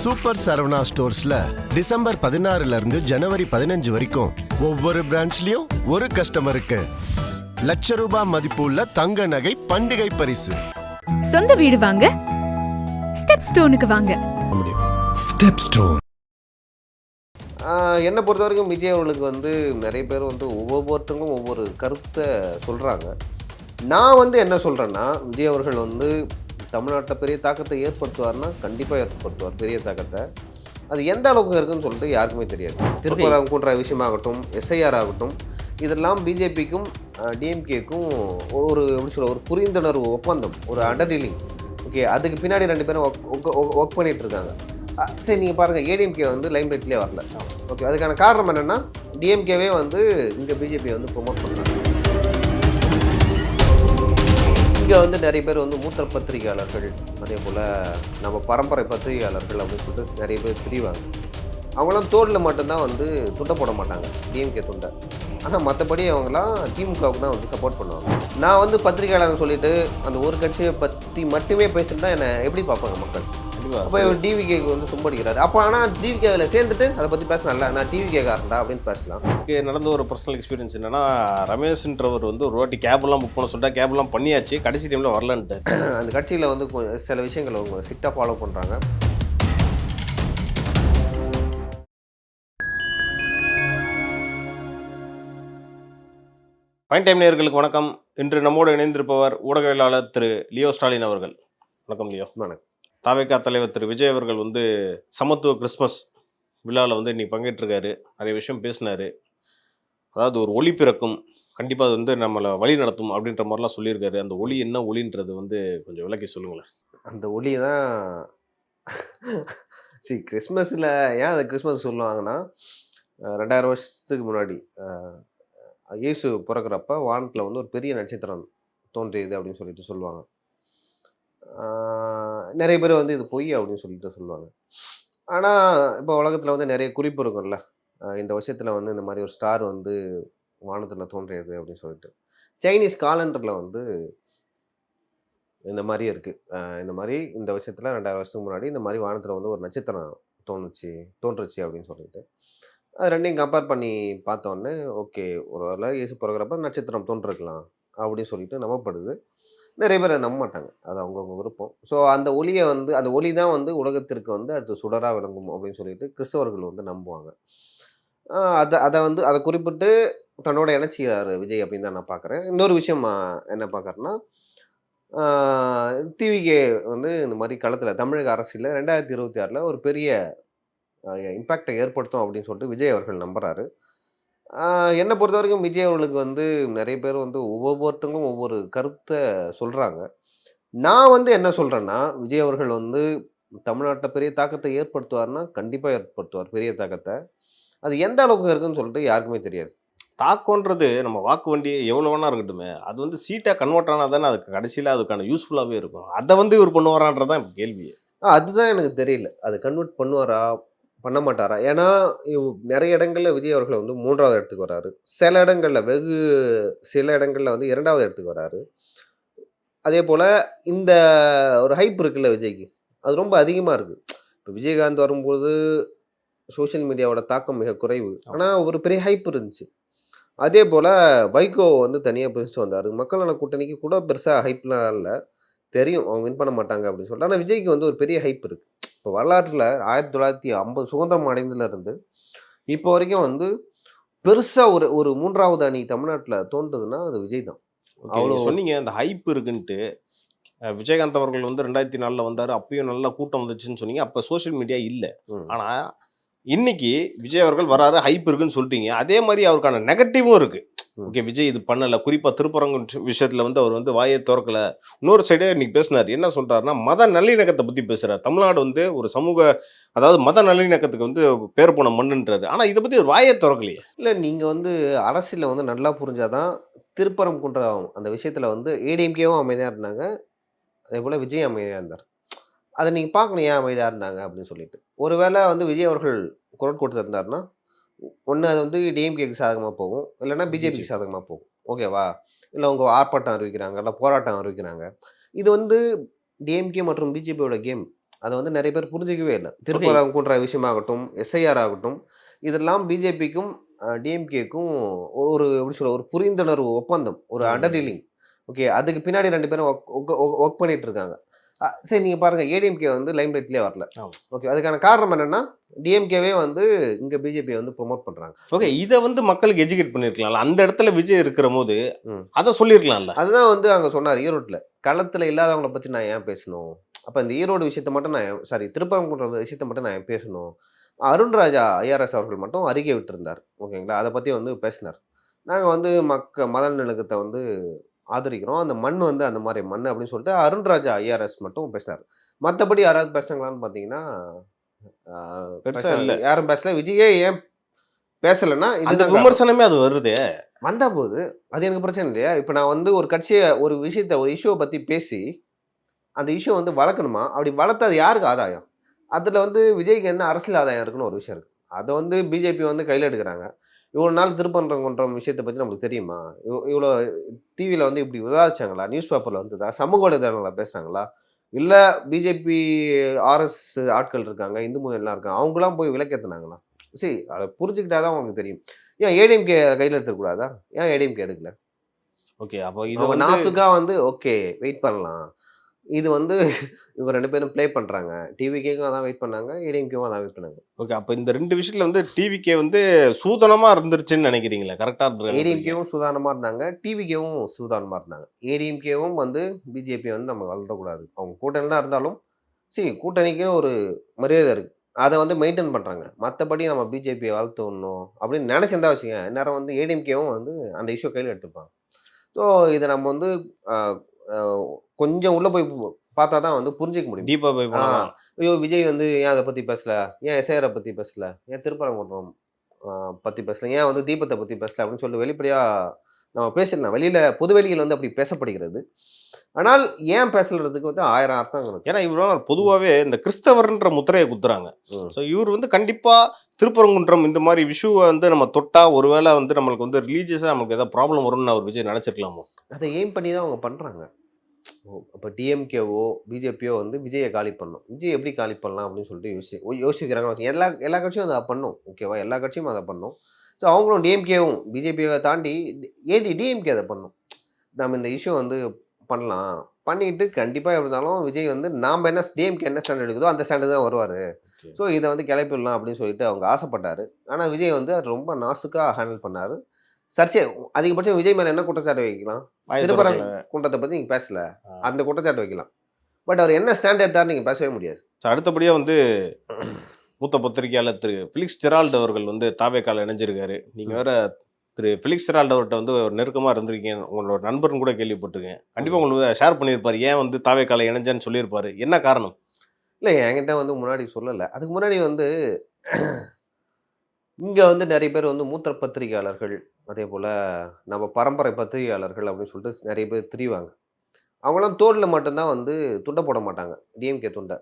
Super Saravana ஸ்டோர்ஸ்ல December 16 இருந்து ஜனவரி 15 வரைக்கும் ஒவ்வொரு பிரான்ச்லயும் ஒரு கஸ்டமருக்கு ₹1,00,000 மதிப்புள்ள தங்க நகை பண்டிகை பரிசு. சொந்த வீடு வாங்க ஸ்டெப் ஸ்டோனுக்கு வாங்க. Step stone. என்னை பொறுத்த வரைக்கும் விஜய் அவர்களுக்கு வந்து நிறைய பேர் வந்து ஒவ்வொருத்தவங்களும் ஒவ்வொரு கருத்தை சொல்கிறாங்க. நான் என்ன சொல்கிறேன்னா, விஜய் அவர்கள் வந்து தமிழ்நாட்டில் பெரிய தாக்கத்தை ஏற்படுத்துவார்னா கண்டிப்பாக ஏற்படுத்துவார் பெரிய தாக்கத்தை. அது எந்த அளவுக்கு இருக்குன்னு சொல்லிட்டு யாருக்குமே தெரியாது. திருப்பரங்குன்ற விஷயமாகட்டும், எஸ்ஐஆர் ஆகட்டும், இதெல்லாம் பிஜேபிக்கும் டிஎம்கேக்கும் ஒரு எப்படி சொல்ல ஒரு புரிந்துணர்வு ஒப்பந்தம், ஒரு அண்டர்டீலிங். ஓகே, அதுக்கு பின்னாடி ரெண்டு பேரும் ஒர்க் பண்ணிகிட்டு இருக்காங்க. சரி, நீங்கள் பாருங்கள், ஏடிஎம்கே வந்து லைம் லைட்லேயே வரல. ஓகே, அதுக்கான காரணம் என்னென்னா, டிஎம்கேவே வந்து இங்கே பிஜேபியை வந்து ப்ரொமோட் பண்ணுறாங்க. இங்கே வந்து நிறைய பேர் வந்து மூத்த பத்திரிகையாளர்கள், அதே போல் நம்ம பரம்பரை பத்திரிகையாளர்கள் அப்படின்னு சொல்லிட்டு நிறைய பேர் பிரிவாங்க. அவங்களாம் தோளில் மட்டும்தான் வந்து துண்டை போட மாட்டாங்க, டிஎம்கே துண்டை. ஆனால் மற்றபடி அவங்களாம் திமுகவுக்கு தான் வந்து சப்போர்ட் பண்ணுவாங்க. நான் வந்து பத்திரிகையாளர்னு சொல்லிட்டு அந்த ஒரு கட்சியை பற்றி மட்டுமே பேசிட்டு தான் என்னை எப்படி பார்ப்பாங்க மக்கள். அப்போ டிவிகேக்கு வந்து சும்படிக்கிறாரு. அப்போ ஆனால் டிவிகேவில் சேர்ந்துட்டு அதை பற்றி பேசலாம்ல, நான் டிவிகேக்காரன்டா அப்படின்னு பேசலாம். நடந்த ஒரு பர்சனல் எக்ஸ்பீரியன்ஸ் என்னன்னா, ரமேஷ்ன்றவர் வந்து ஒரு வாட்டி கேப்லாம் புக் பண்ண சொல்லிட்டா, கேப்லாம் பண்ணியாச்சு, கடைசி டைமில் வரலன்ட்டு. அந்த கட்சியில் வந்து சில விஷயங்கள் அவங்க ஸ்ட்ரிக்டாக ஃபாலோ பண்ணுறாங்க. ஃபைன் டைம் நேயர்களுக்கு வணக்கம். இன்று நம்மோடு இணைந்திருப்பவர் ஊடகவியலாளர் திரு லியோ ஸ்டாலின் அவர்கள். வணக்கம் லியோ. வணக்கம். தாவேகா தலைவர் திரு விஜய் அவர்கள் வந்து சமத்துவ கிறிஸ்மஸ் விழாவில் வந்து இன்னைக்கு பங்கேற்றிருக்காரு. நிறைய விஷயம் பேசினார். அதாவது ஒரு ஒளி பிறக்கும், கண்டிப்பாக அது வந்து நம்மளை வழி நடத்தும் அப்படின்ற மாதிரிலாம் சொல்லியிருக்காரு. அந்த ஒளி என்ன ஒளின்றது வந்து கொஞ்சம் விளக்கி சொல்லுங்களேன். அந்த ஒளி தான் சரி, கிறிஸ்மஸில் ஏன் அந்த கிறிஸ்மஸ் சொல்லுவாங்கன்னா, 2000 வருஷத்துக்கு முன்னாடி இயேசு பிறக்கிறப்ப வானத்தில் வந்து ஒரு பெரிய நட்சத்திரம் தோன்றியது அப்படின்னு சொல்லிட்டு சொல்லுவாங்க. நிறைய பேர் வந்து இது பொய் அப்படின்னு சொல்லிட்டு சொல்லுவாங்க. ஆனால் இப்போ உலகத்தில் வந்து நிறைய குறிப்பு இருக்கும்ல, இந்த வருஷத்தில் வந்து இந்த மாதிரி ஒரு ஸ்டார் வந்து வானத்தில் தோன்றியது அப்படின்னு சொல்லிட்டு. சைனீஸ் காலண்டரில் வந்து இந்த மாதிரி இருக்குது. இந்த மாதிரி இந்த வருஷத்தில் 2000 வருஷத்துக்கு முன்னாடி இந்த மாதிரி வானத்தில் வந்து ஒரு நட்சத்திரம் தோன்றுச்சு அப்படின்னு சொல்லிட்டு அது ரெண்டையும் கம்பேர் பண்ணி பார்த்தோன்னே, ஓகே, ஒரு வேளை இயேசு பிறகுறப்ப நட்சத்திரம் தோன்றிருக்கலாம் அப்படின்னு சொல்லிட்டு நம்பப்படுது. நிறைய பேர் அதை நம்ப மாட்டாங்க, அது அவங்கவுங்க விருப்பம். ஸோ அந்த ஒளியை வந்து அந்த ஒளி தான் வந்து உலகத்திற்கு வந்து அடுத்து சுடராக விளங்கும் அப்படின்னு சொல்லிட்டு கிறிஸ்தவர்கள் வந்து நம்புவாங்க. அதை குறிப்பிட்டு தன்னோட இணைச்சியார் விஜய் அப்படின்னு தான் நான் பார்க்குறேன். இன்னொரு விஷயம் என்ன பார்க்குறேன்னா, டிவிகே வந்து இந்த மாதிரி களத்தில் தமிழக அரசியலில் 2026 ஒரு பெரிய இம்பேக்டை ஏற்படுத்தும் அப்படின்னு சொல்லிட்டு விஜய் அவர்கள் நம்புகிறாரு. என்னை பொறுத்த வரைக்கும் விஜய் அவர்களுக்கு வந்து நிறைய பேர் வந்து ஒவ்வொருத்தவங்களும் ஒவ்வொரு கருத்தை சொல்கிறாங்க. நான் என்ன சொல்கிறேன்னா, விஜய் அவர்கள் வந்து தமிழ்நாட்டில் பெரிய தாக்கத்தை ஏற்படுத்துவார்னா கண்டிப்பாக ஏற்படுத்துவார் பெரிய தாக்கத்தை. அது எந்த அளவுக்கு இருக்குன்னு சொல்லிட்டு யாருக்குமே தெரியாது. தாக்கம்ன்றது நம்ம வாக்கு வண்டி எவ்வளோ வேணா இருக்கட்டுமே, அது வந்து சீட்டாக கன்வெர்ட் ஆனால் தானே அதுக்கு கடைசியில் அதுக்கான யூஸ்ஃபுல்லாகவே இருக்கும். அதை வந்து இவர் பண்ணுவாரான்றதான் கேள்வி. அதுதான் எனக்கு தெரியல, அது கன்வெர்ட் பண்ணுவாரா பண்ண மாட்டாரா. ஏன்னா நிறைய இடங்களில் விஜய் அவர்கள் வந்து 3வது இடத்துக்கு வராரு, சில இடங்களில் வந்து 2வது இடத்துக்கு வராரு. அதே போல் இந்த ஒரு ஹைப் இருக்குல்ல விஜய்க்கு, அது ரொம்ப அதிகமாக இருக்குது. இப்போ விஜயகாந்த் வரும்போது சோஷியல் மீடியாவோட தாக்கம் மிக குறைவு, ஆனால் ஒரு பெரிய ஹைப் இருந்துச்சு. அதே போல் வைகோ வந்து தனியாக பிரித்து வந்தார். மக்கள் நல கூட்டணிக்கு கூட பெருசாக ஹைப்லாம் இல்லை, தெரியும் அவங்க வின் பண்ண மாட்டாங்க அப்படின்னு சொல்லிட்டு. ஆனால் விஜய்க்கு வந்து ஒரு பெரிய ஹைப் இருக்குது. இப்போ வரலாற்றில் 1950 சுதந்திரம் அடைந்துலேருந்து இப்போ வரைக்கும் வந்து பெருசாக ஒரு 3வது அணி தமிழ்நாட்டில் தோன்றுதுன்னா அது விஜய் தான். அவ்வளோ சொன்னீங்க அந்த ஹைப் இருக்குன்ட்டு. விஜயகாந்த் அவர்கள் வந்து 2004 வந்தார், அப்பயும் நல்ல கூட்டம் வந்துச்சுன்னு சொன்னீங்க. அப்போ சோஷியல் மீடியா இல்லை. ஆனால் இன்னைக்கு விஜய் அவர்கள் வராரு, ஹைப் இருக்குன்னு சொல்லிட்டீங்க. அதே மாதிரி அவருக்கான நெகட்டிவும் இருக்குது. ஓகே, விஜய் இது பண்ணலை, குறிப்பாக திருப்பரங்கு விஷயத்தில் வந்து அவர் வந்து வாயை திறக்கலை. இன்னொரு சைடே இன்னைக்கு பேசினார். என்ன சொல்கிறாருன்னா, மத நல்லிணக்கத்தை பற்றி பேசுகிறார். தமிழ்நாடு வந்து ஒரு அதாவது மத நல்லிணக்கத்துக்கு வந்து பேர் போன மண்ணுன்றாரு. ஆனால் இதை பற்றி ஒரு வாயை திறக்கலையே. இல்லை, நீங்கள் வந்து அரசியலில் வந்து நல்லா புரிஞ்சாதான். திருப்பரங்குன்றம் அந்த விஷயத்தில் வந்து ஏடிஎம்கேவும் அமைதியாக இருந்தாங்க, அதே போல் விஜய் அமைதியாக இருந்தார். அதை நீங்கள் பார்க்கணும், ஏன் அமைதியாக இருந்தாங்க அப்படின்னு சொல்லிட்டு. ஒருவேளை வந்து விஜய் அவர்கள் குரல் கொடுத்துருந்தாருன்னா, ஒன்று அது வந்து டிஎம்கேக்கு சாதகமாக போகும், இல்லைன்னா பிஜேபிக்கு சாதகமாக போகும். ஓகேவா? இல்லை அவங்க ஆர்ப்பாட்டம் அறிவிக்கிறாங்க, இல்லை போராட்டம் அறிவிக்கிறாங்க. இது வந்து டிஎம்கே மற்றும் பிஜேபியோட கேம். அதை வந்து நிறைய பேர் புரிஞ்சிக்கவே இல்லை. திருப்பரங்குன்ற விஷயமாகட்டும், எஸ்ஐஆர் ஆகட்டும், இதெல்லாம் பிஜேபிக்கும் டிஎம்கேக்கும் ஒரு எப்படி சொல்ல ஒரு புரிந்துணர்வு ஒப்பந்தம், ஒரு அண்டர்டீலிங். ஓகே, அதுக்கு பின்னாடி 2 பேரும் ஒர்க் பண்ணிட்டு இருக்காங்க. சரி, நீங்கள் பாருங்கள், ஏடிஎம்கே வந்து லைம்லைட்லேயே வரல. ஓகே, அதுக்கான காரணம் என்னென்னா டிஎம்கேவே வந்து இங்கே பிஜேபியை வந்து ப்ரொமோட் பண்ணுறாங்க. ஓகே, இதை வந்து மக்களுக்கு எஜுகேட் பண்ணியிருக்கலாம்ல, அந்த இடத்துல விஜய் இருக்கிற போது அதை சொல்லியிருக்கலாம்ல. அதுதான் வந்து அங்கே சொன்னார் ஈரோட்டில், களத்தில் இல்லாதவங்களை பற்றி நான் ஏன் பேசணும், அப்போ இந்த ஈரோடு விஷயத்தை மட்டும் நான் திருப்பரங்குன்ற விஷயத்தை மட்டும் நான் ஏன் பேசணும். அருண்ராஜா ஐஆர்எஸ் அவர்கள் மட்டும் அறிக்கை விட்டுருந்தார். ஓகேங்களா, அதை பற்றி வந்து பேசினார். நாங்கள் வந்து மத நல்லிணக்கத்தை வந்து ஆதரிக்கிறோம், அந்த மண் வந்து அந்த மாதிரி மண் அப்படின்னு சொல்லிட்டு அருண்ராஜா ஐஆர்எஸ் மட்டும் பேசினார். மற்றபடி யாராவது பேசுனாங்களான்னு பார்த்தீங்கன்னா பெருசா இல்லை, யாரும் பேசல. விஜயே ஏன் பேசலைன்னா இது விமர்சனமே அது வருது வந்தா போது, அது எனக்கு பிரச்சனை இல்லையா. இப்போ நான் வந்து ஒரு கட்சியை ஒரு விஷயத்தை ஒரு இஷ்யூவை பற்றி பேசி அந்த இஷ்யூ வந்து வளர்க்கணுமா, அப்படி வளர்த்து அது யாருக்கு ஆதாயம், அதில் வந்து விஜய்க்கு என்ன அரசியல் ஆதாயம் இருக்குன்னு ஒரு விஷயம் இருக்குது. அதை வந்து பிஜேபி வந்து கையில் எடுக்கிறாங்க. இவ்வளோ நாள் திருப்பரங்குன்ற விஷயத்தை பற்றி நம்மளுக்கு தெரியுமா, இவ்வளோ டிவியில் வந்து இப்படி விவாதிச்சாங்களா, நியூஸ் பேப்பரில் வந்துதா, சமூக வலைதளங்களில் பேசுகிறாங்களா, இல்லை பிஜேபி ஆர்எஸ் ஆட்கள் இருக்காங்க, இந்து முன்னணிலாம் இருக்காங்க, அவங்களாம் போய் விளக்கேற்றினாங்களா? சரி, அதை புரிஞ்சுக்கிட்டாதான் உங்களுக்கு தெரியும். ஏன் ஏடிஎம்கே கையில் எடுத்துக்கூடாதா, ஏன் ஏடிஎம்கே எடுக்கல? ஓகே, அப்போ இது நாசுக்கா வந்து ஓகே வெயிட் பண்ணலாம். இது வந்து இவங்க 2 பேரும் ப்ளே பண்ணுறாங்க. டிவிகேக்கும் அதான் வெயிட் பண்ணாங்க, ஏடிஎம்கேவும் அதான் வெயிட் பண்ணாங்க. ஓகே, அப்போ இந்த 2 விஷயத்தில் வந்து டிவிகே வந்து சூதனமாக இருந்துருச்சுன்னு நினைக்கிறீங்களா? கரெக்டாக ஏடிஎம்கேவும் சூதானமாக இருந்தாங்க, டிவிகேவும் சூதானமாக இருந்தாங்க. ஏடிஎம்கேவும் வந்து பிஜேபி வந்து நம்ம வளர்த்தக்கூடாது, அவங்க கூட்டணி தான் இருந்தாலும் சரி, கூட்டணிக்குன்னு ஒரு மரியாதை இருக்குது, அதை வந்து மெயின்டைன் பண்ணுறாங்க. மற்றபடி நம்ம பிஜேபியை வளர்த்துடணும் அப்படின்னு நினச்சிருந்தா வச்சுங்க, நேரம் வந்து ஏடிஎம்கேவும் வந்து அந்த இஷ்யூ கையில் எடுத்துப்பாங்க. ஸோ இதை நம்ம வந்து கொஞ்சம் உள்ளே போய் பார்த்தா தான் வந்து புரிஞ்சிக்க முடியும். டீப்பாக போய் ஐயோ விஜய் வந்து ஏன் அதை பற்றி பேசல, ஏன் எஸ்ஐஆரை பற்றி பேசல, ஏன் திருப்பரங்குன்றம் பற்றி பேசல, ஏன் வந்து தீபத்தை பற்றி பேசல அப்படின்னு சொல்லிட்டு வெளிப்படையாக நம்ம பேசிடலாம். வெளியில் பொது வெளியில் வந்து அப்படி பேசப்படுகிறது. ஆனால் ஏன் பேசலறதுக்கு வந்து 1000 அர்த்தங்கள் இருக்கு. ஏன்னா இவர் பொதுவாகவே இந்த கிறிஸ்தவர்ன்ற முத்திரையை குத்துறாங்க. ஸோ இவர் வந்து கண்டிப்பாக திருப்பரங்குன்றம் இந்த மாதிரி விஷுவை வந்து நம்ம தொட்டா ஒருவேளை வந்து நம்மளுக்கு வந்து ரிலீஜியஸாக நமக்கு ஏதாவது ப்ராப்ளம் வரும்னு அவர் விஜய் நினச்சிருக்கலாமோ? அதை எய்ம் பண்ணி தான் அவங்க பண்ணுறாங்க. அப்போ டிஎம்கேவோ பிஜேபியோ வந்து விஜயை காலி பண்ணணும், விஜய் எப்படி காலி பண்ணலாம் அப்படின்னு சொல்லிட்டு யோசிக்கிறாங்க. எல்லா கட்சியும் அதை பண்ணும். ஓகேவா, எல்லா கட்சியும் அதை பண்ணும். ஸோ அவங்களும் டிஎம்கேவும் பிஜேபியை தாண்டி டிஎம்கே அதை பண்ணும். நம்ம இந்த இஷ்யூ வந்து பண்ணலாம், பண்ணிட்டு கண்டிப்பாக எப்படி இருந்தாலும் விஜய் வந்து நாம் என்ன டிஎம்கே என்ன ஸ்டாண்ட் எடுக்குதோ அந்த ஸ்டாண்டு தான் வருவார். ஸோ இதை வந்து கிளப்பிடலாம் அப்படின்னு சொல்லிட்டு அவங்க ஆசைப்பட்டார். ஆனால் விஜய் வந்து அது ரொம்ப நாசுக்காக ஹேண்டில் பண்ணார். சர்ச்சை அதிகபட்சம் விஜய் மேலே என்ன குற்றச்சாட்டு வைக்கலாம், திருப்பரங்குன்றத்தை பற்றி நீங்கள் பேசல, அந்த குற்றச்சாட்டு வைக்கலாம். பட் அவர் என்ன ஸ்டாண்ட் எடுத்தார் நீங்கள் பேசவே முடியாது. அடுத்தபடியாக வந்து மூத்த பத்திரிகையாளர் திரு ஃபிலிக்ஸ் ஜெரால்டு அவர்கள் வந்து தாவேக்கால இணைஞ்சிருக்காரு. நீங்கள் வேற திரு ஃபிலிக்ஸ் ஜெரால்டு அவர்கிட்ட வந்து ஒரு நெருக்கமாக இருந்திருக்கீங்க, உங்களோட நண்பர்னு கூட கேள்விப்பட்டிருக்கேன். கண்டிப்பாக உங்களுக்கு ஷேர் பண்ணியிருப்பார், ஏன் வந்து தாவேக்கால இணைஞ்சேன்னு சொல்லியிருப்பார், என்ன காரணம்? இல்லை, என்கிட்ட வந்து முன்னாடி சொல்லலை. அதுக்கு முன்னாடி வந்து இங்கே வந்து நிறைய பேர் வந்து மூத்த பத்திரிகையாளர்கள், அதே போல் நம்ம பரம்பரை பத்திரிகையாளர்கள் அப்படின்னு சொல்லிட்டு நிறைய பேர் திரிவாங்க. அவங்களாம் தோளில் மட்டும்தான் வந்து துண்டை போட மாட்டாங்க, டிஎம்கே துண்டை.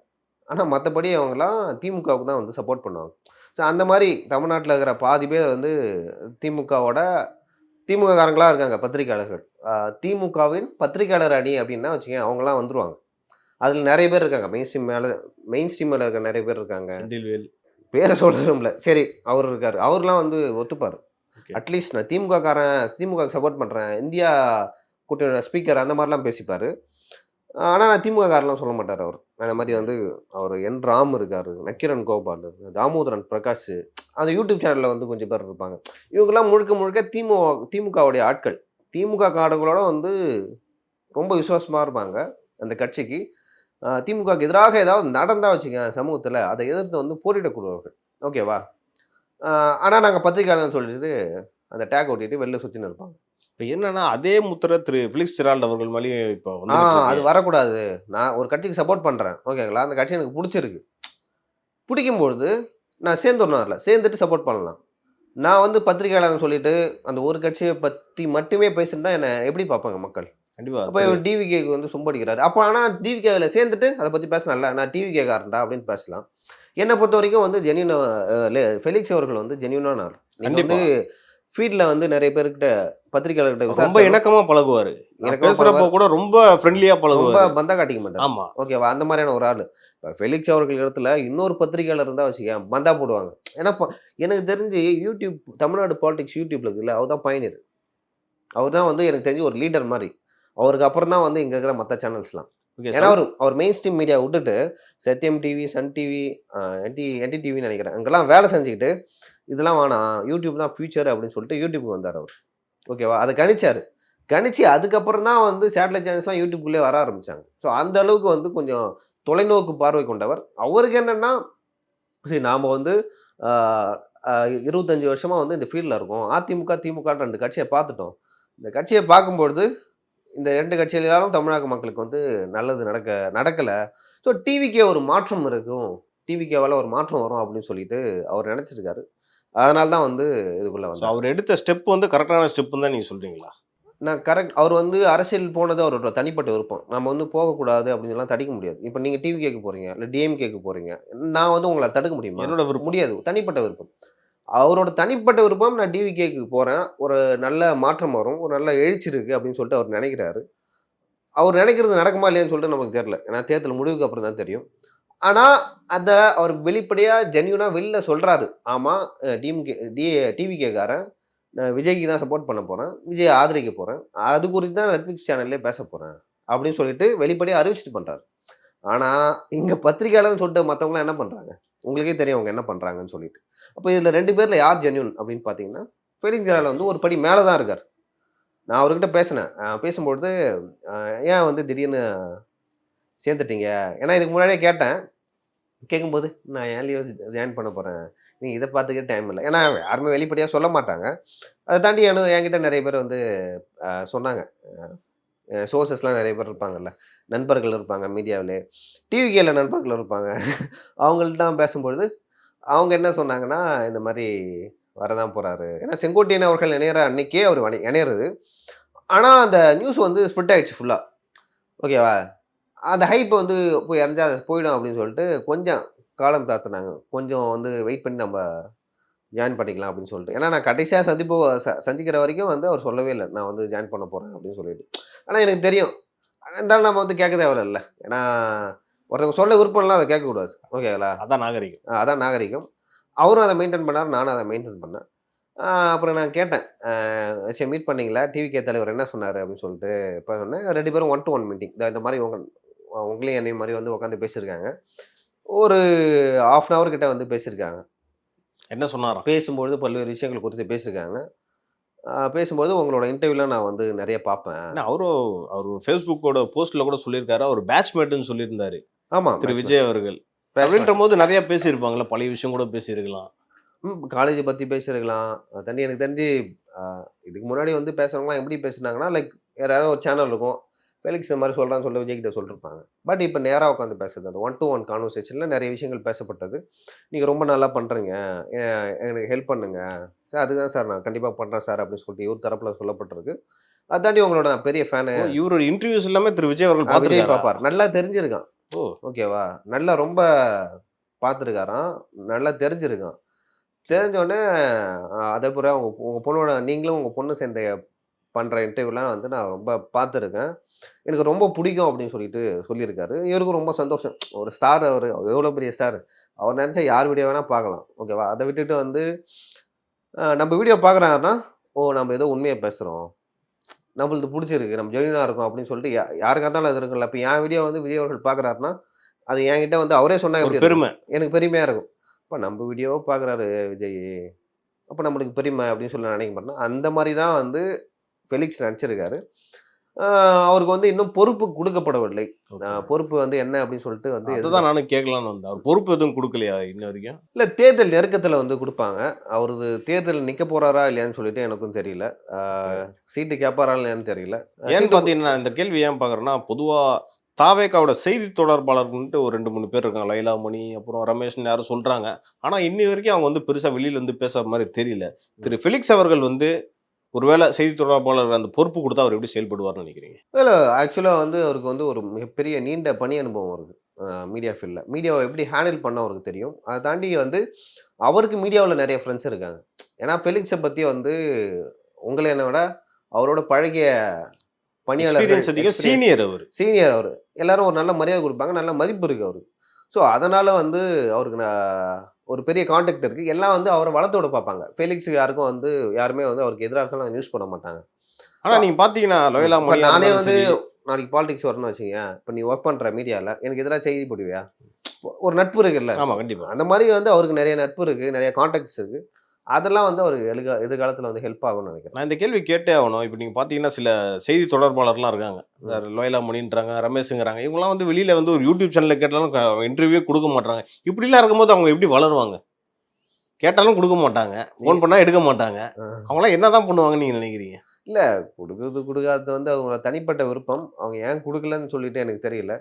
ஆனால் மற்றபடி அவங்களாம் திமுகவுக்கு தான் வந்து சப்போர்ட் பண்ணுவாங்க. ஸோ அந்த மாதிரி தமிழ்நாட்டில் இருக்கிற பாதி பேர் வந்து திமுக காரங்களாக இருக்காங்க பத்திரிகையாளர்கள். திமுகவின் பத்திரிகையாளர் அணி அப்படின்னா வச்சுக்கோங்க, அவங்களாம் வந்துருவாங்க. அதில் நிறைய பேர் இருக்காங்க, மெயின் ஸ்ட்ரீமில் இருக்க நிறைய பேர் இருக்காங்க. பேரை சொல்கிறோம்ல, சரி அவர் இருக்கார், அவர்லாம் வந்து ஒத்துப்பார். அட்லீஸ்ட் நான் திமுக சப்போர்ட் பண்ணுறேன், இந்தியா கூட்டணி ஸ்பீக்கர் அந்த மாதிரிலாம் பேசிப்பார். ஆனால் நான் திமுக காரெலாம் சொல்ல மாட்டார் அவர். அந்த மாதிரி வந்து அவர் என் ராம் இருக்கார், நக்கீரன் கோபால், தாமோதரன் பிரகாஷ், அந்த யூடியூப் சேனலில் வந்து கொஞ்சம் பேர் இருப்பாங்க. இவங்கெல்லாம் முழுக்க திமுகவுடைய ஆட்கள், திமுக காரங்களோட வந்து ரொம்ப விசுவாசமாக இருப்பாங்க அந்த கட்சிக்கு. திமுகவுக்கு எதிராக ஏதாவது நடந்தால் வச்சுக்க சமூகத்தில், அதை எதிர்த்து வந்து போரிடக்கூடியவர்கள். ஓகேவா, ஆனால் நாங்கள் பத்திரிகையாளர்னு சொல்லிட்டு அந்த டேக் ஓட்டிட்டு வெளில சுற்றின்னு இருப்பாங்க. இப்போ என்னன்னா அதே முத்திரை திரு ஃபிலிக்ஸ் ஜெரால்டு அவர்கள் மேலேயும் இப்போ அது வரக்கூடாது. நான் ஒரு கட்சிக்கு சப்போர்ட் பண்ணுறேன், ஓகேங்களா, அந்த கட்சி எனக்கு பிடிச்சிருக்கு, பிடிக்கும்பொழுது நான் சேர்ந்துட்டு சப்போர்ட் பண்ணலாம். நான் வந்து பத்திரிகையாளர்னு சொல்லிட்டு அந்த ஒரு கட்சியை பற்றி மட்டுமே பேசிட்டு தான் என்னை எப்படி பார்ப்பாங்க மக்கள்? கண்டிப்பாக. அப்போ இவர் டிவிகேக்கு வந்து சும்படிக்கிறாரு. அப்போ ஆனால் டிவிகேவில் சேர்ந்துட்டு அதை பற்றி பேசினால நான் டிவிகே காரன்டா அப்படின்னு பேசலாம். என்னை பொறுத்த வரைக்கும் வந்து ஃபெலிக்ஸ் அவர்கள் வந்து ஜென்யூனான ஆள். நீங்கள் வந்து ஃபீல்டில் வந்து நிறைய பேர்கிட்ட பத்திரிகையாளர்கிட்ட ரொம்ப விசாரிச்சாலும் இணக்கமா பழகுவாரு. இணக்கமா பேசுறப்ப பழகுவாரு. கூட ரொம்ப ஃப்ரெண்ட்லியா ரொம்ப பழகுவாரு. பந்தா காட்டிக்க மாட்டார். ஆமா. ஓகேவா? அந்த மாதிரியான ஒரு ஆள். இப்போ ஃபெலிக்ஸ் அவர்கள் இடத்துல இன்னொரு பத்திரிகையாளர் இருந்தால் வச்சுக்கேன் பந்தா போடுவாங்க. ஏன்னா எனக்கு தெரிஞ்சு யூடியூப் தமிழ்நாடு பாலிடிக்ஸ் யூடியூப்ல இருக்குல்ல, அவர் தான் பயனியர். அவர் தான் வந்து எனக்கு தெரிஞ்சு ஒரு லீடர் மாதிரி. அவருக்கு அப்புறம் தான் வந்து இங்கே இருக்கிற மற்ற சேனல்ஸ்லாம். ஓகே. ஏன்னா அவர் மெயின் ஸ்ட்ரீம் மீடியா விட்டுட்டு சத்யம் டிவி, சன் டிவி, என்டி டிவின்னு நினைக்கிறேன், அங்கெல்லாம் வேலை செஞ்சுக்கிட்டு இதெல்லாம் வேணாம், யூடியூப் தான் ஃபியூச்சர் அப்படின்னு சொல்லிட்டு யூடியூப்க்கு வந்தார் அவர். ஓகேவா? அதை கணிச்சு அதுக்கப்புறம் தான் வந்து சேட்டலைட் சேனல்ஸ்லாம் யூடியூப்குள்ளே வர ஆரம்பித்தாங்க. ஸோ அந்த அளவுக்கு வந்து கொஞ்சம் தொலைநோக்கு பார்வை கொண்டவர். அவருக்கு என்னென்னா, சரி நாம் வந்து 25 வருஷமாக வந்து இந்த ஃபீல்டில் இருக்கோம். அதிமுக திமுகன்ற 2 கட்சியை பார்த்துட்டோம். இந்த கட்சியை பார்க்கும்பொழுது இந்த 2 கட்சியிலாலும் தமிழக மக்களுக்கு வந்து நல்லது நடக்கலை. ஸோ டிவிக்கே ஒரு மாற்றம் இருக்கும், டிவிக்கேவால் ஒரு மாற்றம் வரும் அப்படின்னு சொல்லிட்டு அவர் நினச்சிருக்காரு. அதனால தான் வந்து இதுக்குள்ளே வந்து அவர் எடுத்த ஸ்டெப் வந்து கரெக்டான ஸ்டெப்புன்னு தான் நீங்கள் சொல்கிறீங்களா? நான் கரெக்ட். அவர் வந்து அரசியல் போனது அவரோட தனிப்பட்ட விருப்பம். நம்ம வந்து போகக்கூடாது அப்படின்லாம் தடுக்க முடியாது. இப்போ நீங்கள் டிவி கேட்க போகிறீங்க, இல்லை டிஎம்கேக்கு போகிறீங்க, நான் வந்து உங்களை தடுக்க முடியுமா? என்னோட விருப்பம். முடியாது. தனிப்பட்ட விருப்பம். அவரோட தனிப்பட்ட விருப்பம். நான் டிவி கேக்கு போகிறேன், ஒரு நல்ல மாற்றம் வரும், ஒரு நல்ல எழுச்சி இருக்குது அப்படின்னு சொல்லிட்டு அவர் நினைக்கிறாரு. அவர் நினைக்கிறது நடக்குமா இல்லையான்னு சொல்லிட்டு நமக்கு தெரியல. ஏன்னா தேர்தல் முடிவுக்கு அப்புறம் தான் தெரியும். ஆனால் அதை அவர் வெளிப்படையாக ஜென்யூனாக வெளில சொல்கிறாரு. ஆமாம், டிவிகேக்காரன் நான் விஜய்க்கு தான் சப்போர்ட் பண்ண போகிறேன், விஜய் ஆதரிக்க போகிறேன், அது குறித்து தான் நெட்ஃப்ளிக்ஸ் சேனல்லே பேச போகிறேன் அப்படின்னு சொல்லிட்டு வெளிப்படையாக அறிவிச்சிட்டு பண்ணுறாரு. ஆனால் இங்கே பத்திரிகையாளர்னு சொல்லிட்டு மற்றவங்களாம் என்ன பண்ணுறாங்க? உங்களுக்கே தெரியும் அவங்க என்ன பண்ணுறாங்கன்னு சொல்லிட்டு. அப்போ இதில் 2 பேரில் யார் ஜென்யூன் அப்படின்னு பார்த்தீங்கன்னா, ஃபெலிக்ஸ் ஜெரால்டோ வந்து ஒரு படி மேலே தான் இருக்கார். நான் அவர்கிட்ட பேசினேன். பேசும்பொழுது ஏன் வந்து திடீர்னு சேர்ந்துட்டீங்க? ஏன்னா இதுக்கு முன்னாடியே கேட்கும்போது நான் ஏன்லையோ ஜாயின் பண்ண போகிறேன், நீ இதை பார்த்துக்க டைம் இல்லை. ஏன்னா யாருமே வெளிப்படையாக சொல்ல மாட்டாங்க. அதை தாண்டி என்கிட்ட நிறைய பேர் வந்து சொன்னாங்க. சோர்சஸ்லாம் நிறைய பேர் இருப்பாங்கல்ல, நண்பர்கள் இருப்பாங்க மீடியாவிலே, டிவிகேல நண்பர்கள் இருப்பாங்க. அவங்கள்ட்ட தான் பேசும்பொழுது அவங்க என்ன சொன்னாங்கன்னா, இந்த மாதிரி வரதான் போகிறாரு. ஏன்னா செங்கோட்டையன் அவர்கள் இணையிற அன்னைக்கே அவர் இணையிறது. ஆனால் அந்த நியூஸ் வந்து ஸ்ப்ரெட் ஆகிடுச்சு ஃபுல்லாக. ஓகேவா? அந்த ஹைப் வந்து போய் இறஞ்சா போயிடும் அப்படின்னு சொல்லிட்டு கொஞ்சம் காலம் தாத்துனாங்க. கொஞ்சம் வந்து வெயிட் பண்ணி நம்ம ஜாயின் பண்ணிக்கலாம் அப்படின்னு சொல்லிட்டு. ஏன்னா நான் கடைசியாக சந்திக்கிற வரைக்கும் வந்து அவர் சொல்லவே இல்லை, நான் வந்து ஜாயின் பண்ண போகிறேன் அப்படின்னு சொல்லிட்டு. ஆனால் எனக்கு தெரியும், இருந்தாலும் நம்ம வந்து கேட்க தேவையில்ல. ஏன்னா ஒருத்தவங்க சொல்ல விருப்பம்லாம் அதை கேட்கக்கூடாது. ஓகேங்களா? அதான் நாகரிகம். அதான் நாகரிகம். அவரும் அதை மெயின்டைன் பண்ணார், நானும் அதை மெயின்டைன் பண்ணேன். அப்புறம் நான் கேட்டேன், சரி மீட் பண்ணிங்களா, டிவிகே தலைவர் என்ன சொன்னார் அப்படின்னு சொல்லிட்டு. இப்போ சொன்னேன் 2 பேரும் 1-to-1 மீட்டிங், இந்த மாதிரி உங்களையும் என்னையும் மாதிரி வந்து உட்காந்து பேசியிருக்காங்க. ஒரு 1/2 hour கிட்ட வந்து பேசியிருக்காங்க. என்ன சொன்னாராம்? பேசும்பொழுது பல்வேறு விஷயங்கள் குறித்து பேசியிருக்காங்க. பேசும்போது உங்களோட இன்டர்வியூலாம் நான் வந்து நிறைய பார்ப்பேன். அவர் ஃபேஸ்புக்கோட போஸ்ட்ல கூட சொல்லியிருக்காரு, அவர் பேட்ச்மேட்டுன்னு சொல்லியிருந்தாரு. ஆமாம், திரு விஜய் அவர்கள். அப்படின்ற போது நிறைய பேசியிருப்பாங்களா, பழைய விஷயம் கூட பேசியிருக்கலாம். காலேஜை பற்றி பேசியிருக்கலாம். தண்ணி எனக்கு தெரிஞ்சு இதுக்கு முன்னாடி வந்து பேசுகிறவங்களாம் எப்படி பேசுனாங்கன்னா, லைக் யாராவது ஒரு சேனல் இருக்கும், ஃபெலிக்ஸ் இந்த மாதிரி சொல்கிறான்னு சொல்லிட்டு விஜய்கிட்ட சொல்லியிருப்பாங்க. பட் இப்போ நேராக உட்காந்து பேசுறது, அந்த 1-to-1 கான்வர்சேஷனில் நிறைய விஷயங்கள் பேசப்பட்டது. நீங்கள் ரொம்ப நல்லா பண்ணுறீங்க, எனக்கு ஹெல்ப் பண்ணுங்க சார், அதுதான் சார் நான் கண்டிப்பாக பண்ணுறேன் சார் அப்படின்னு சொல்லிட்டு இவர் தரப்பில் சொல்லப்பட்டிருக்கு. அதை தாண்டி உங்களோட நான் பெரிய ஃபேனு. இவரோட இன்டர்வியூஸ் எல்லாமே திரு விஜய் அவர்கள் விஜய் பார்ப்பார், நல்லா தெரிஞ்சிருக்கான். ஓ ஓகேவா? நல்லா ரொம்ப பார்த்துருக்காராம், நல்லா தெரிஞ்சிருக்கான். தெரிஞ்சோடனே அதே போல் உங்கள் பொண்ணோட நீங்களும் உங்கள் பொண்ணு சேர்ந்த பண்ணுற இன்டர்வியூலாம் வந்து நான் ரொம்ப பார்த்துருக்கேன், எனக்கு ரொம்ப பிடிக்கும் அப்படின்னு சொல்லிட்டு சொல்லியிருக்காரு. இவருக்கும் ரொம்ப சந்தோஷம். ஒரு ஸ்டார், அவர் எவ்வளோ பெரிய ஸ்டார், அவர் நினச்சா யார் வீடியோ வேணால் பார்க்கலாம். ஓகேவா? அதை விட்டுட்டு வந்து நம்ம வீடியோ பார்க்குறாங்கன்னா, நம்ம ஏதோ உண்மையாக பேசுகிறோம், நம்மளுக்கு பிடிச்சிருக்கு, நம்ம ஜெனியூனாக இருக்கும் அப்படின்னு சொல்லிட்டு யாருக்காக இருந்தாலும் அது இருக்குல்ல. இப்போ என் வீடியோ வந்து விஜய் அவர்கள் பார்க்குறாருன்னா, அது என்கிட்ட வந்து அவரே சொன்னாங்க பெருமை, எனக்கு பெருமையாக இருக்கும். இப்போ நம்ம வீடியோவை பார்க்குறாரு விஜய், அப்போ நம்மளுக்கு பெருமை அப்படின்னு சொல்லி நினைக்க மாட்டேன்னா, அந்த மாதிரி தான் வந்து ஃபெலிக்ஸ் நினச்சிருக்காரு. அவருக்கு வந்து இன்னும் பொறுப்பு கொடுக்கப்படவில்லை. பொறுப்பு வந்து என்ன அப்படின்னு சொல்லிட்டு வந்து அதுதான் நானும் கேட்கலான்னு வந்தேன். அவர் பொறுப்பு எதுவும் கொடுக்கலையா இன்ன வரைக்கும்? இல்லை, தேர்தல் நெருக்கத்தில் வந்து கொடுப்பாங்க. அவரது தேர்தல் நிற்க போகிறாரா இல்லையான்னு சொல்லிட்டு எனக்கும் தெரியல. சீட்டு கேட்பாரா இல்லையான்னு தெரியல. ஏன்னு பார்த்தீங்கன்னா இந்த கேள்வி ஏன் பார்க்குறேன்னா, பொதுவாக தாவேக்காவோட செய்தி தொடர்பாளர்கள்ட்டு ஒரு 2-3 பேர் இருக்காங்க, லைலாமணி, அப்புறம் ரமேஷ்னு யாரும் சொல்கிறாங்க. ஆனால் இன்னி வரைக்கும் அவங்க வந்து பெருசாக வெளியில் வந்து பேசுகிற மாதிரி தெரியல. திரு ஃபெலிக்ஸ் அவர்கள் வந்து ஒருவேளை செய்தி தொடர்பாளர் அந்த பொறுப்பு கொடுத்தா அவர் எப்படி செயல்படுவார்னு நினைக்கிறீங்க? இல்லை, ஆக்சுவலாக வந்து அவருக்கு வந்து ஒரு மிகப்பெரிய நீண்ட பணி அனுபவம் இருக்குது. மீடியா ஃபீல்டில். மீடியாவை எப்படி ஹேண்டில் பண்ண அவருக்கு தெரியும். அதை தாண்டி வந்து அவருக்கு மீடியாவில் நிறைய ஃப்ரெண்ட்ஸ் இருக்காங்க. ஏன்னா ஃபெலிக்ஸை பற்றி வந்து உங்களை என்னை விட அவரோட பழகிய எக்ஸ்பீரியன்ஸ் அதிகம், சீனியர் அவர். சீனியர் அவர். எல்லாரும் ஒரு நல்ல மரியாதை கொடுப்பாங்க, நல்ல மதிப்பு இருக்குது அவருக்கு. ஸோ அதனால் வந்து அவருக்கு ஒரு பெரிய கான்டாக்ட் இருக்குது. எல்லாம் வந்து அவரை வளர்த்தோட பார்ப்பாங்க. ஃபெலிக்ஸுக்கு யாருக்கும் வந்து யாருமே வந்து அவருக்கு எதிராக யூஸ் பண்ண மாட்டாங்க. ஆனால் நீங்கள் பார்த்தீங்கன்னா லோயலா இப்ப நானே வந்து நாளைக்கு பாலிடிக்ஸ் வரணும்னு வச்சுங்க, இப்போ நீ ஒர்க் பண்ணுற மீடியாவில் எனக்கு எதிராக செய்தி போடுவியா? ஒரு நட்பு இருக்குல்ல. ஆமாம், கண்டிப்பாக. அந்த மாதிரி வந்து அவருக்கு நிறைய நட்பு இருக்குது, நிறைய கான்டாக்ட்ஸ் இருக்குது. அதெல்லாம் வந்து அவருக்கு எதிர்காலத்தில் வந்து ஹெல்ப் ஆகும்னு நினைக்கிறேன். நான் இந்த கேள்வி கேட்டே ஆகணும். இப்போ நீங்கள் பார்த்தீங்கன்னா சில செய்தி தொடர்பாளர்லாம் இருக்காங்க, இந்த லோயலா மணின்றாங்க, ரமேஷுங்கிறாங்க. இவங்கலாம் வந்து வெளியில் வந்து ஒரு யூடியூப் சேனலில் கேட்டாலும் இன்டர்வியூ கொடுக்க மாட்டாங்க. இப்படிலாம் இருக்கும்போது அவங்க எப்படி வளருவாங்க? கேட்டாலும் கொடுக்க மாட்டாங்க, ஃபோன் பண்ணால் எடுக்க மாட்டாங்க. அவங்களாம் என்ன தான் பண்ணுவாங்கன்னு நீங்கள் நினைக்கிறீங்க? இல்லை, கொடுக்காதது வந்து அவங்களோட தனிப்பட்ட விருப்பம். அவங்க ஏன் கொடுக்கலன்னு சொல்லிட்டு எனக்கு தெரியல.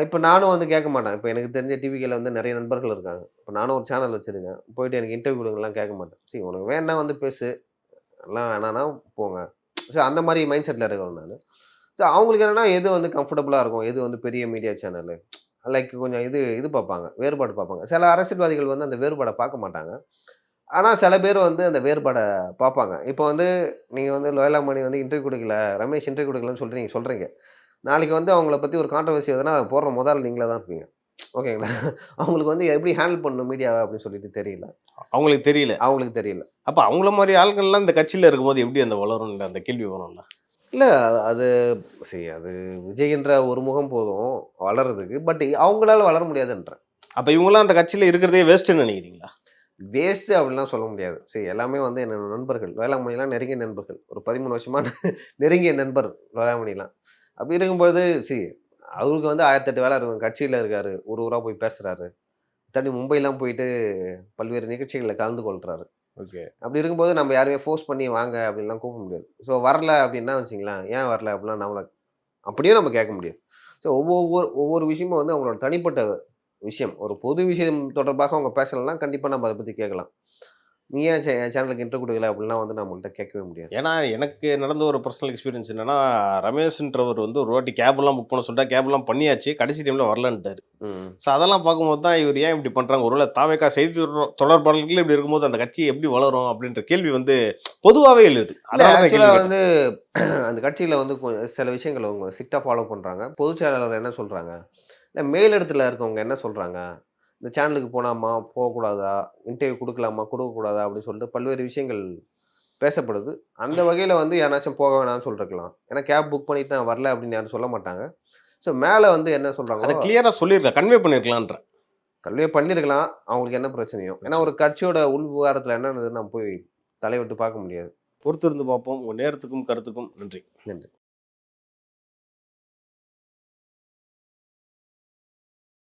இப்போ நானும் வந்து கேட்க மாட்டேன். இப்போ எனக்கு தெரிஞ்ச டிவிக்கில் வந்து நிறைய நண்பர்கள் இருக்காங்க. இப்போ நானும் ஒரு சேனல் வச்சுருக்கேன். போயிட்டு எனக்கு இன்டர்வியூ கொடுங்கலாம் கேட்க மாட்டேன். சரி, உனக்கு வேணா வந்து பேசு, எல்லாம் வேணான்னா போங்க. ஸோ அந்த மாதிரி மைண்ட் செட்டில் இருக்கிறேன் நான். ஸோ அவங்களுக்கு என்னென்னா எது வந்து கம்ஃபர்டபுளாக இருக்கும், எது வந்து பெரிய மீடியா சேனலு, லைக் கொஞ்சம் இது பார்ப்பாங்க, வேறுபாடு பார்ப்பாங்க. சில அரசியல்வாதிகள் வந்து அந்த வேறுபாடை பார்க்க மாட்டாங்க. ஆனால் சில பேர் வந்து அந்த வேறுபாடை பார்ப்பாங்க. இப்போ வந்து நீங்கள் வந்து லோயலா மணி வந்து இன்டர்வியூ கொடுக்கல, ரமேஷ் இன்டர்வியூ கொடுக்கலன்னு சொல்லிட்டு நீங்கள் சொல்கிறீங்க. நாளைக்கு வந்து அவங்கள பற்றி ஒரு கான்ட்ரவர்சி எதுனா அதை போடுற முதல் நீங்களே தான் இருப்பீங்க. ஓகேங்களா? அவங்களுக்கு வந்து எப்படி ஹேண்டில் பண்ணணும் மீடியாவை அப்படின்னு சொல்லிட்டு தெரியல. அவங்களுக்கு தெரியல. அப்போ அவங்கள மாதிரி ஆட்கள்லாம் இந்த கட்சியில் இருக்கும்போது எப்படி அந்த வளரும், அந்த கேள்வி வரும்ல? இல்லை, அது சரி, அது விஜய்ன்ற ஒரு முகம் போதும் வளர்றதுக்கு. பட் அவங்களால வளர முடியாதுன்றேன். அப்போ இவங்களாம் அந்த கட்சியில் இருக்கிறதே வேஸ்ட்டுன்னு நினைக்கிறீங்களா? வேஸ்ட்டு அப்படின்லாம் சொல்ல முடியாது. சரி, எல்லாமே வந்து என்னோட நண்பர்கள். வேளாமணிலாம் நெருங்கிய நண்பர்கள். ஒரு 13 வருஷமா நெருங்கிய நண்பர் வேளாமணிலாம். அப்படி இருக்கும்பொழுது சரி, அவருக்கு வந்து 1008 வேலை இருக்கும். கட்சியில் இருக்காரு, ஊராக போய் பேசுகிறாரு, தண்ணி மும்பைலாம் போயிட்டு பல்வேறு நிகழ்ச்சிகளில் கலந்து கொள்கிறாரு. ஓகே. அப்படி இருக்கும்போது நம்ம யாரையுமே ஃபோர்ஸ் பண்ணி வாங்க அப்படின்லாம் கூப்பிட முடியாது. ஸோ வரல அப்படின்னா வச்சிங்களேன், ஏன் வரல அப்படிலாம் நம்மளை அப்படியே நம்ம கேட்க முடியாது. ஸோ ஒவ்வொரு விஷயமும் வந்து அவங்களோட தனிப்பட்ட விஷயம். ஒரு பொது விஷயம் தொடர்பாக அவங்க பேசலைன்னா கண்டிப்பாக நம்ம அதை பற்றி கேட்கலாம். நீ ஏன் என் சேனலுக்கு இன்டர்வியூ கொடுக்கல அப்படிலாம் வந்து நம்மள்கிட்ட கேட்கவே முடியாது. ஏன்னா எனக்கு நடந்த ஒரு பர்சனல் எக்ஸ்பீரியன்ஸ் என்னன்னா, ரமேஷ்ன்றவர் வந்து ஒரு வாட்டி கேப்லாம் புக் பண்ண சொல்லிட்டா, கேப்லாம் பண்ணியாச்சு, கடைசி டைமில் வரலன்ட்டார். ஸோ அதெல்லாம் பார்க்கும்போது தான் இவர் ஏன் இப்படி பண்ணுறாங்க, ஒருவேளை தாவேக்கா செய்தி தொடர்பாளர்கள் இப்படி இருக்கும்போது அந்த கட்சி எப்படி வளரும் அப்படின்ற கேள்வி வந்து பொதுவாகவே எழுது. ஆக்சுவலாக வந்து அந்த கட்சியில் வந்து சில விஷயங்களை அவங்க ஸ்ட்ரிக்டாக ஃபாலோ பண்ணுறாங்க. பொதுச் செயலாளர் என்ன சொல்கிறாங்க, இல்லை மேலிடத்தில் இருக்கவங்க என்ன சொல்கிறாங்க, இந்த சேனலுக்கு போகலாமா போகக்கூடாதா, இன்டர்வியூ கொடுக்கலாமா கொடுக்கக்கூடாதா அப்படின்னு சொல்லிட்டு பல்வேறு விஷயங்கள் பேசப்படுது. அந்த வகையில் வந்து யாராச்சும் போக வேணாம்னு சொல்லிருக்கலாம். ஏன்னா கேப் புக் பண்ணிட்டு நான் வரல அப்படின்னு யாரும் சொல்ல மாட்டாங்க. ஸோ மேலே வந்து என்ன சொல்கிறாங்க, அதை கிளியராக சொல்லியிருக்கலாம், கன்வே பண்ணியிருக்கலான்ற. கன்வே பண்ணியிருக்கலாம். அவங்களுக்கு என்ன பிரச்சனையும். ஏன்னா ஒரு கட்சியோட உள் விவகாரத்தில் என்னன்னு நம்ம போய் தலைவிட்டு பார்க்க முடியாது. பொறுத்திருந்து பார்ப்போம். உங்கள் நேரத்துக்கும் கருத்துக்கும் நன்றி. நன்றி.